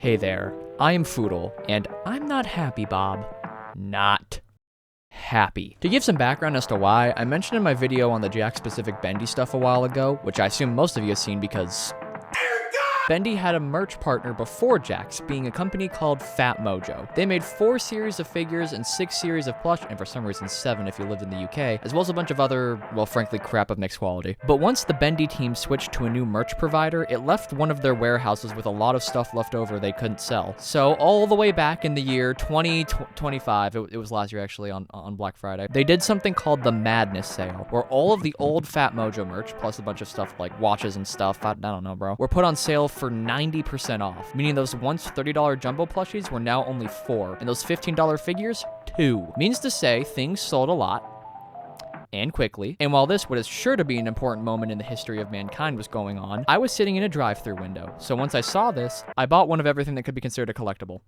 Hey there, I am Foodle, and I'm not happy, Bob. Not happy. To give some background as to why, I mentioned in my video on the Jack-specific Bendy stuff a while ago, which I assume most of you have seen because Bendy had a merch partner before Jack's, being a company called Fat Mojo. They made 4 series of figures and 6 series of plush, and for some reason 7 if you lived in the UK, as well as a bunch of other, well, frankly, crap of mixed quality. But once the Bendy team switched to a new merch provider, it left one of their warehouses with a lot of stuff left over they couldn't sell. So all the way back in the year 2025, it was last year actually on Black Friday, they did something called the Madness Sale, where all of the old Fat Mojo merch, plus a bunch of stuff like watches and stuff, I don't know, bro, were put on sale for 90% off, meaning those once $30 jumbo plushies were now only 4, and those $15 figures, 2. Means to say, things sold a lot, and quickly, and while this, what is sure to be an important moment in the history of mankind was going on, I was sitting in a drive-thru window, so once I saw this, I bought one of everything that could be considered a collectible.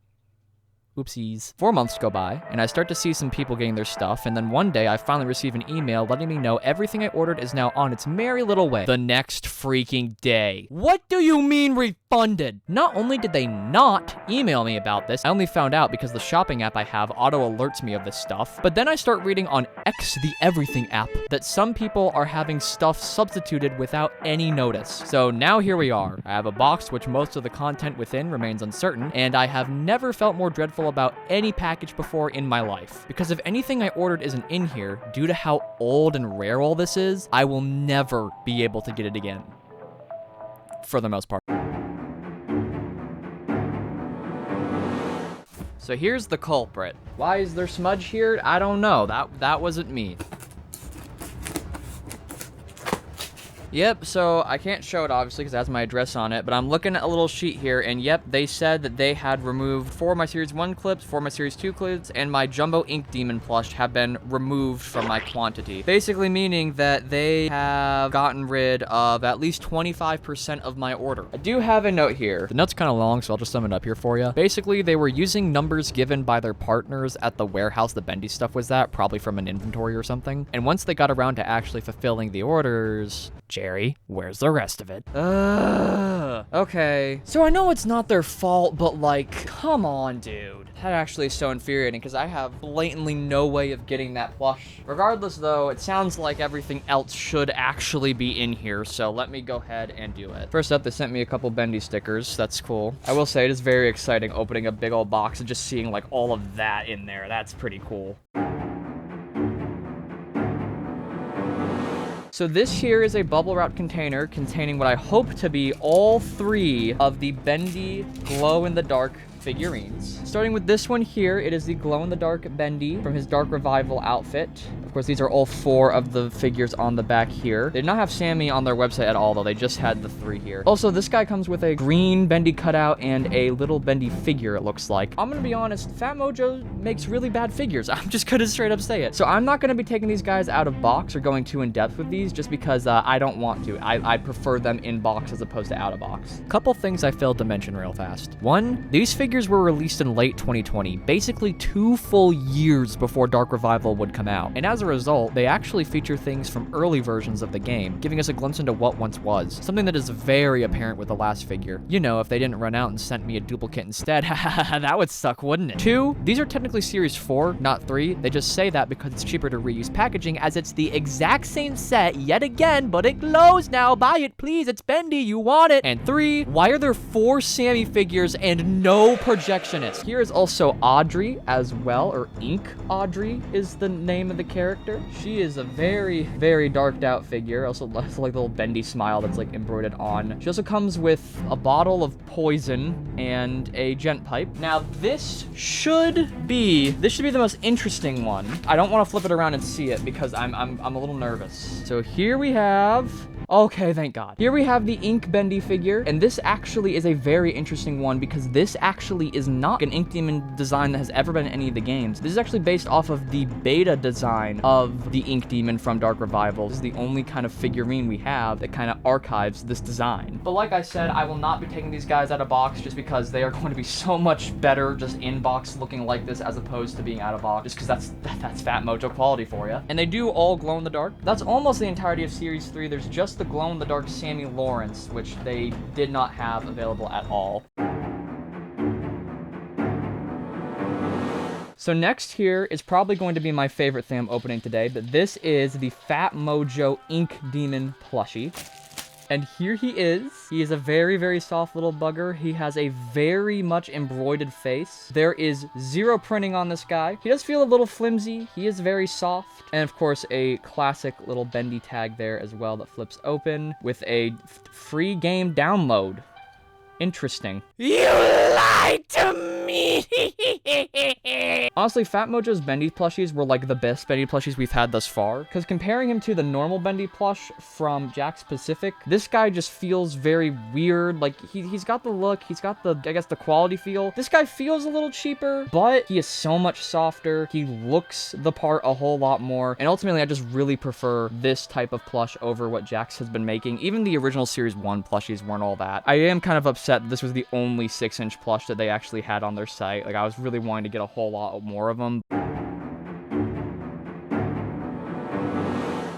Oopsies. 4 months go by, and I start to see some people getting their stuff, and then one day I finally receive an email letting me know everything I ordered is now on its merry little way. The next freaking day. What do you mean refunded? Not only did they not email me about this, I only found out because the shopping app I have auto alerts me of this stuff, but then I start reading on X the Everything app that some people are having stuff substituted without any notice. So now here we are. I have a box which most of the content within remains uncertain, and I have never felt more dreadful about any package before in my life. Because if anything I ordered isn't in here, due to how old and rare all this is, I will never be able to get it again. For the most part. So here's the culprit. Why is there smudge here? I don't know. That wasn't me. Yep, so I can't show it obviously because it has my address on it, but I'm looking at a little sheet here, and yep, they said that they had removed 4 of my Series 1 clips, 4 of my Series 2 clips, and my Jumbo Ink Demon plush have been removed from my quantity. Basically meaning that they have gotten rid of at least 25% of my order. I do have a note here. The note's kind of long, so I'll just sum it up here for you. Basically, they were using numbers given by their partners at the warehouse the Bendy stuff was at, probably from an inventory or something, and once they got around to actually fulfilling the orders... Jerry, where's the rest of it? Okay. So I know it's not their fault, but like, come on, dude. That actually is so infuriating because I have blatantly no way of getting that plush. Regardless, though, it sounds like everything else should actually be in here, so let me go ahead and do it. First up, they sent me a couple Bendy stickers. That's cool. I will say it is very exciting opening a big old box and just seeing like all of that in there. That's pretty cool. So this here is a bubble wrap container containing what I hope to be all 3 of the Bendy glow-in-the-dark figurines. Starting with this one here, it is the glow-in-the-dark Bendy from his Dark Revival outfit. Of course, these are all 4 of the figures on the back here. They did not have Sammy on their website at all, though. They just had the 3 here. Also, this guy comes with a green Bendy cutout and a little Bendy figure, it looks like. I'm gonna be honest, Fat Mojo makes really bad figures. I'm just gonna straight up say it. So I'm not gonna be taking these guys out of box or going too in-depth with these just because I don't want to. I prefer them in box as opposed to out of box. Couple things I failed to mention real fast. 1, these figures were released in late 2020, basically 2 full years before Dark Revival would come out. And as a result, they actually feature things from early versions of the game, giving us a glimpse into what once was. Something that is very apparent with the last figure. You know, if they didn't run out and sent me a duplicate instead, that would suck, wouldn't it? 2, these are technically Series 4, not 3. They just say that because it's cheaper to reuse packaging, as it's the exact same set yet again, but it glows now. Buy it, please. It's Bendy. You want it. And 3, why are there 4 Sammy figures and no projectionist? Here is also Audrey as well, or Ink Audrey is the name of the character. She is a very, very darked out figure. Also like the little Bendy smile that's like embroidered on. She also comes with a bottle of poison and a gent pipe. Now this should be the most interesting one. I don't want to flip it around and see it because I'm a little nervous. So here we have... Okay, thank God. Here we have the Ink Bendy figure, and this actually is a very interesting one because this actually is not an Ink Demon design that has ever been in any of the games. This is actually based off of the beta design of the Ink Demon from Dark Revival. This is the only kind of figurine we have that kind of archives this design. But like I said, I will not be taking these guys out of box just because they are going to be so much better just in box looking like this as opposed to being out of box, just because that's Fat Mojo quality for you. And they do all glow in the dark. That's almost the entirety of Series 3. There's just the glow-in-the-dark Sammy Lawrence, which they did not have available at all. So next here is probably going to be my favorite thing I'm opening today, but this is the Fat Mojo Ink Demon plushie. And here he is. He is a very, very soft little bugger. He has a very much embroidered face. There is zero printing on this guy. He does feel a little flimsy. He is very soft. And of course, a classic little bendy tag there as well that flips open with a free game download. Interesting. You lied to me! Honestly, Fat Mojo's Bendy plushies were like the best Bendy plushies we've had thus far. Because comparing him to the normal Bendy plush from Jakks Pacific, this guy just feels very weird. Like, he's got the look, he's got the, I guess, the quality feel. This guy feels a little cheaper, but he is so much softer. He looks the part a whole lot more. And ultimately, I just really prefer this type of plush over what Jakks has been making. Even the original Series 1 plushies weren't all that. I am kind of upset that this was the only 6-inch plush that they actually had on their site. Like, I was really wanting to get a whole lot more of them.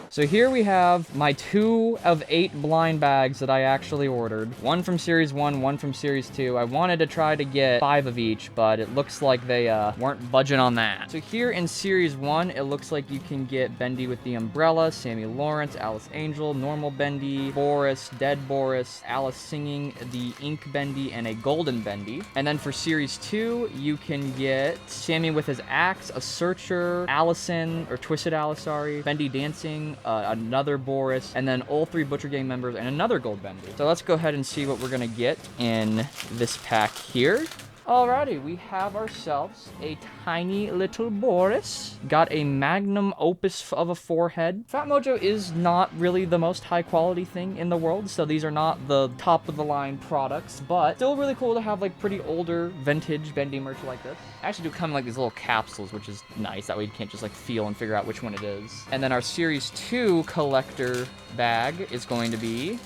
So here we have my 2 of 8 blind bags that I actually ordered. One from Series 1, one from Series 2. I wanted to try to get 5 of each, but it looks like they weren't budging on that. So here in Series 1, it looks like you can get Bendy with the umbrella, Sammy Lawrence, Alice Angel, normal Bendy, Boris, Dead Boris, Alice singing, the Ink Bendy, and a Golden Bendy. And then for Series 2, you can get Sammy with his axe, a Searcher, Allison, or Twisted Alice, sorry, Bendy dancing, another Boris, and then all 3 Butcher Gang members and another Gold Bendy. So let's go ahead and see what we're gonna get in this pack here. Alrighty, we have ourselves a tiny little Boris. Got a magnum opus of a forehead. Fat Mojo is not really the most high quality thing in the world, so these are not the top of the line products, but still really cool to have like pretty older vintage Bendy merch like this. I actually do come in like these little capsules, which is nice. That way you can't just like feel and figure out which one it is. And then our Series 2 collector bag is going to be...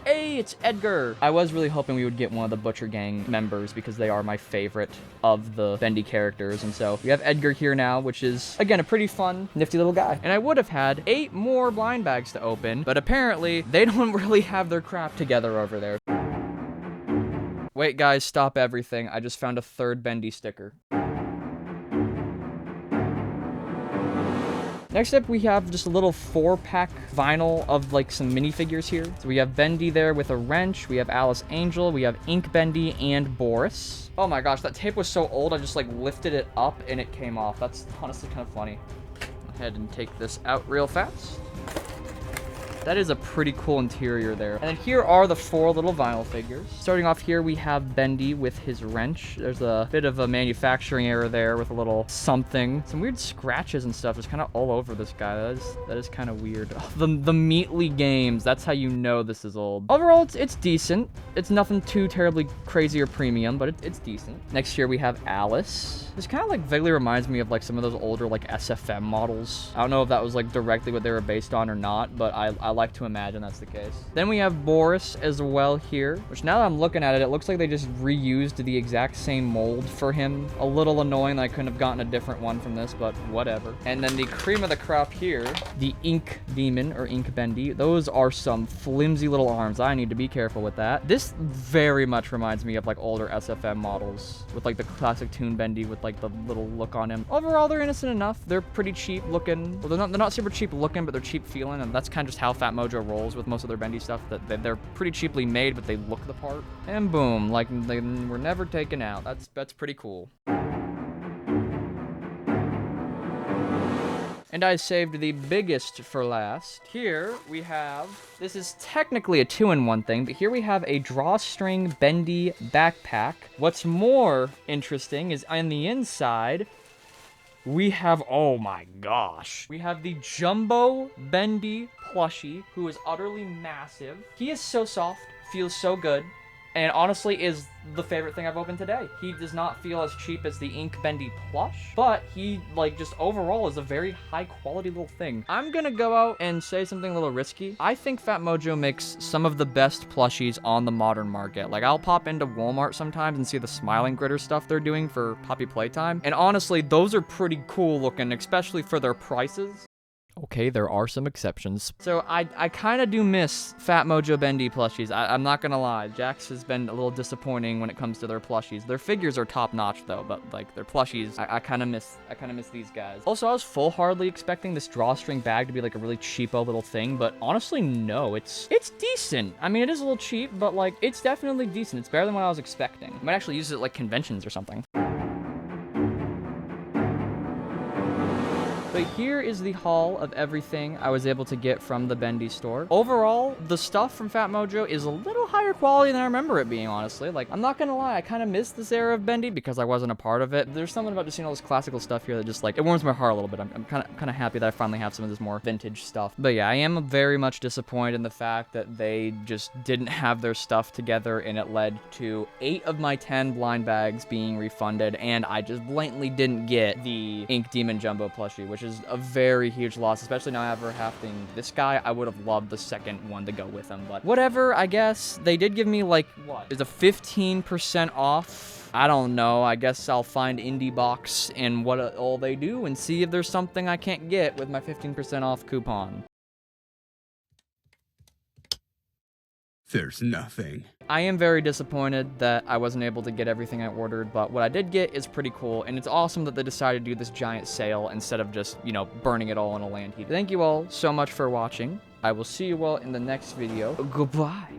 Hey, it's Edgar! I was really hoping we would get one of the Butcher Gang members because they are my favorite of the Bendy characters. And so we have Edgar here now, which is, again, a pretty fun, nifty little guy. And I would have had 8 more blind bags to open, but apparently they don't really have their crap together over there. Wait, guys, stop everything. I just found a 3rd Bendy sticker. Next up, we have just a little 4-pack vinyl of like some minifigures here. So we have Bendy there with a wrench. We have Alice Angel. We have Ink Bendy and Boris. Oh my gosh, that tape was so old. I just like lifted it up and it came off. That's honestly kind of funny. Go ahead and take this out real fast. That is a pretty cool interior there. And then here are the 4 little vinyl figures. Starting off here, we have Bendy with his wrench. There's a bit of a manufacturing error there with a little something. Some weird scratches and stuff just kind of all over this guy. That is kind of weird. Oh, the Meatly Games. That's how you know this is old. Overall, it's decent. It's nothing too terribly crazy or premium, but it's decent. Next here, we have Alice. This kind of like vaguely reminds me of like some of those older like SFM models. I don't know if that was like directly what they were based on or not, but I like to imagine that's the case. Then we have Boris as well here, which now that I'm looking at it, it looks like they just reused the exact same mold for him. A little annoying that I couldn't have gotten a different one from this, but whatever. And then the cream of the crop here, the Ink Demon or Ink Bendy. Those are some flimsy little arms. I need to be careful with that. This very much reminds me of like older SFM models with like the classic Toon Bendy with like the little look on him. Overall, they're innocent enough. They're pretty cheap looking. Well, they're not super cheap looking, but they're cheap feeling, and that's kind of just how Fat Mojo rolls with most of their Bendy stuff. That they're pretty cheaply made, but they look the part. And boom, like they were never taken out. That's pretty cool. And I saved the biggest for last. Here we have, this is technically a 2-in-1 thing, but here we have a drawstring Bendy backpack. What's more interesting is on the inside, we have, oh my gosh, we have the Jumbo Bendy plushie, who is utterly massive. He is so soft, feels so good, and honestly is the favorite thing I've opened today. He does not feel as cheap as the Ink Bendy plush, but he, like, just overall is a very high quality little thing. I'm gonna go out and say something a little risky. I think Fat Mojo makes some of the best plushies on the modern market. Like, I'll pop into Walmart sometimes and see the Smiling Gritter stuff they're doing for Poppy Playtime, and honestly, those are pretty cool looking, especially for their prices. Okay, there are some exceptions. So I kind of do miss Fat Mojo Bendy plushies. I'm not gonna lie. Jax has been a little disappointing when it comes to their plushies. Their figures are top notch though, but like their plushies, I kind of miss these guys. Also, I was full-heartedly expecting this drawstring bag to be like a really cheapo little thing, but honestly, no. It's decent. I mean, it is a little cheap, but like it's definitely decent. It's better than what I was expecting. I might actually use it at like conventions or something. But here is the haul of everything I was able to get from the Bendy store. Overall, the stuff from Fat Mojo is a little higher quality than I remember it being, honestly. Like, I'm not gonna lie, I kind of miss this era of Bendy because I wasn't a part of it. There's something about just seeing all this classical stuff here that just, like, it warms my heart a little bit. I'm kind of happy that I finally have some of this more vintage stuff. But yeah, I am very much disappointed in the fact that they just didn't have their stuff together, and it led to 8 of my 10 blind bags being refunded, and I just blatantly didn't get the Ink Demon Jumbo plushie, which is a very huge loss, especially now after having this guy. I would have loved the second one to go with him, but whatever, I guess. They did give me, like, what? Is a 15% off? I don't know. I guess I'll find Indie Box and what all they do and see if there's something I can't get with my 15% off coupon. There's nothing. I am very disappointed that I wasn't able to get everything I ordered, but what I did get is pretty cool, and it's awesome that they decided to do this giant sale instead of just, you know, burning it all in a land heap. Thank you all so much for watching. I will see you all in the next video. Goodbye.